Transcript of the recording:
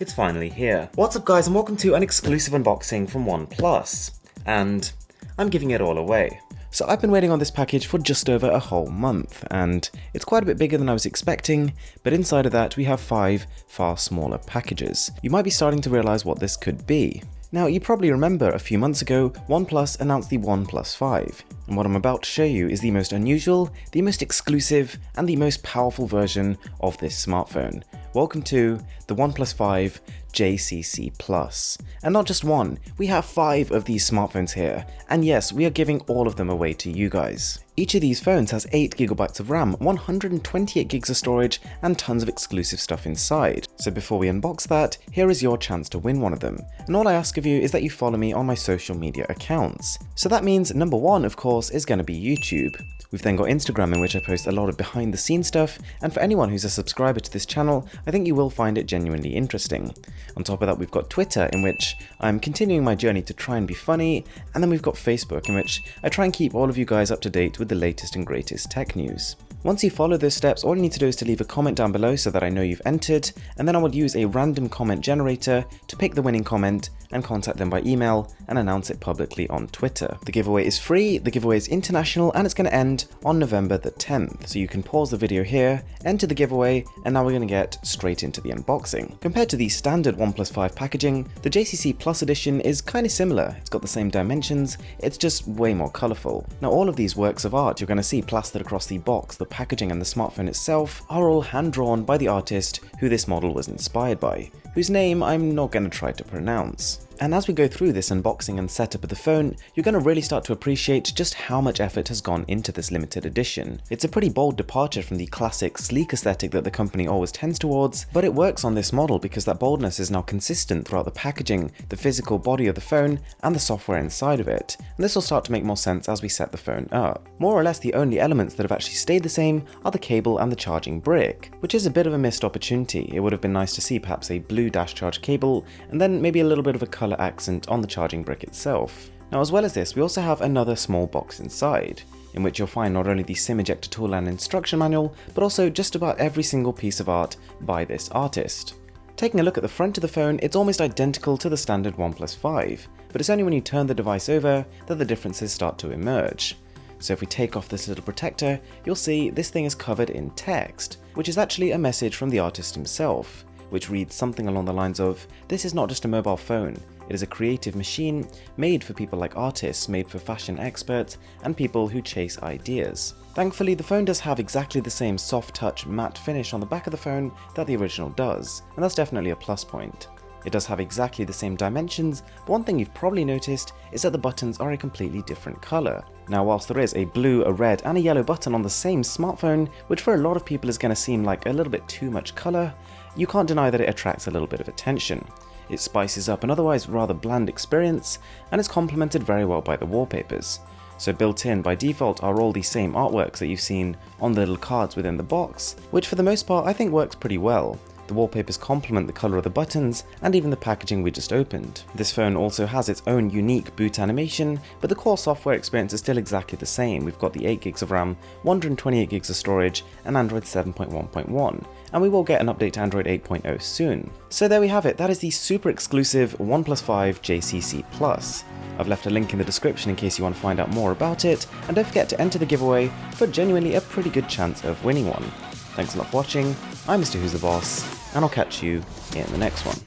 It's finally here. What's up guys, and welcome to an exclusive unboxing from OnePlus. And I'm giving it all away. So I've been waiting on this package for just over a whole month, and it's quite a bit bigger than I was expecting, but inside of that we have 5 far smaller packages. You might be starting to realize what this could be. Now, you probably remember a few months ago, OnePlus announced the OnePlus 5, and what I'm about to show you is the most unusual, the most exclusive, and the most powerful version of this smartphone. Welcome to the OnePlus 5 JCC Plus. And not just one, we have 5 of these smartphones here, and yes, we are giving all of them away to you guys. Each of these phones has 8GB of RAM, 128GB of storage, and tons of exclusive stuff inside. So before we unbox that, here is your chance to win one of them. And all I ask of you is that you follow me on my social media accounts. So that means number 1, of course, is going to be YouTube. We've then got Instagram, in which I post a lot of behind the scenes stuff, and for anyone who's a subscriber to this channel, I think you will find it genuinely interesting. On top of that, we've got Twitter, in which I'm continuing my journey to try and be funny, and then we've got Facebook, in which I try and keep all of you guys up to date with the latest and greatest tech news. Once you follow those steps, all you need to do is to leave a comment down below so that I know you've entered, and then I will use a random comment generator to pick the winning comment and contact them by email and announce it publicly on Twitter. The giveaway is free, the giveaway is international, and it's going to end on November the 10th. So you can pause the video here, enter the giveaway, and now we're going to get straight into the unboxing. Compared to the standard OnePlus 5 packaging, the JCC Plus edition is kind of similar. It's got the same dimensions, it's just way more colourful. Now all of these works of art you're going to see plastered across the box, the packaging and the smartphone itself are all hand-drawn by the artist who this model was inspired by, whose name I'm not going to try to pronounce. And as we go through this unboxing and setup of the phone, you're going to really start to appreciate just how much effort has gone into this limited edition. It's a pretty bold departure from the classic sleek aesthetic that the company always tends towards, but it works on this model because that boldness is now consistent throughout the packaging, the physical body of the phone, and the software inside of it. And this will start to make more sense as we set the phone up. More or less the only elements that have actually stayed the same are the cable and the charging brick, which is a bit of a missed opportunity. It would have been nice to see perhaps a blue dash charge cable, and then maybe a little bit of a colour accent on the charging brick itself. Now, as well as this, we also have another small box inside, in which you'll find not only the SIM ejector tool and instruction manual, but also just about every single piece of art by this artist. Taking a look at the front of the phone, it's almost identical to the standard OnePlus 5, but it's only when you turn the device over that the differences start to emerge. So if we take off this little protector, you'll see this thing is covered in text, which is actually a message from the artist himself, which reads something along the lines of, "This is not just a mobile phone, it is a creative machine made for people like artists, made for fashion experts, and people who chase ideas." Thankfully, the phone does have exactly the same soft touch matte finish on the back of the phone that the original does, and that's definitely a plus point. It does have exactly the same dimensions, but one thing you've probably noticed is that the buttons are a completely different colour. Now, whilst there is a blue, a red, and a yellow button on the same smartphone, which for a lot of people is going to seem like a little bit too much colour, you can't deny that it attracts a little bit of attention. It spices up an otherwise rather bland experience, and is complemented very well by the wallpapers. So built in by default are all the same artworks that you've seen on the little cards within the box, which for the most part I think works pretty well. The wallpapers complement the colour of the buttons and even the packaging we just opened. This phone also has its own unique boot animation, but the core software experience is still exactly the same. We've got the 8GB of RAM, 128GB of storage, and Android 7.1.1, and we will get an update to Android 8.0 soon. So there we have it, that is the super exclusive OnePlus 5 JCC Plus. I've left a link in the description in case you want to find out more about it, and don't forget to enter the giveaway for genuinely a pretty good chance of winning one. Thanks a lot for watching, I'm Mr. Who's the Boss, and I'll catch you in the next one.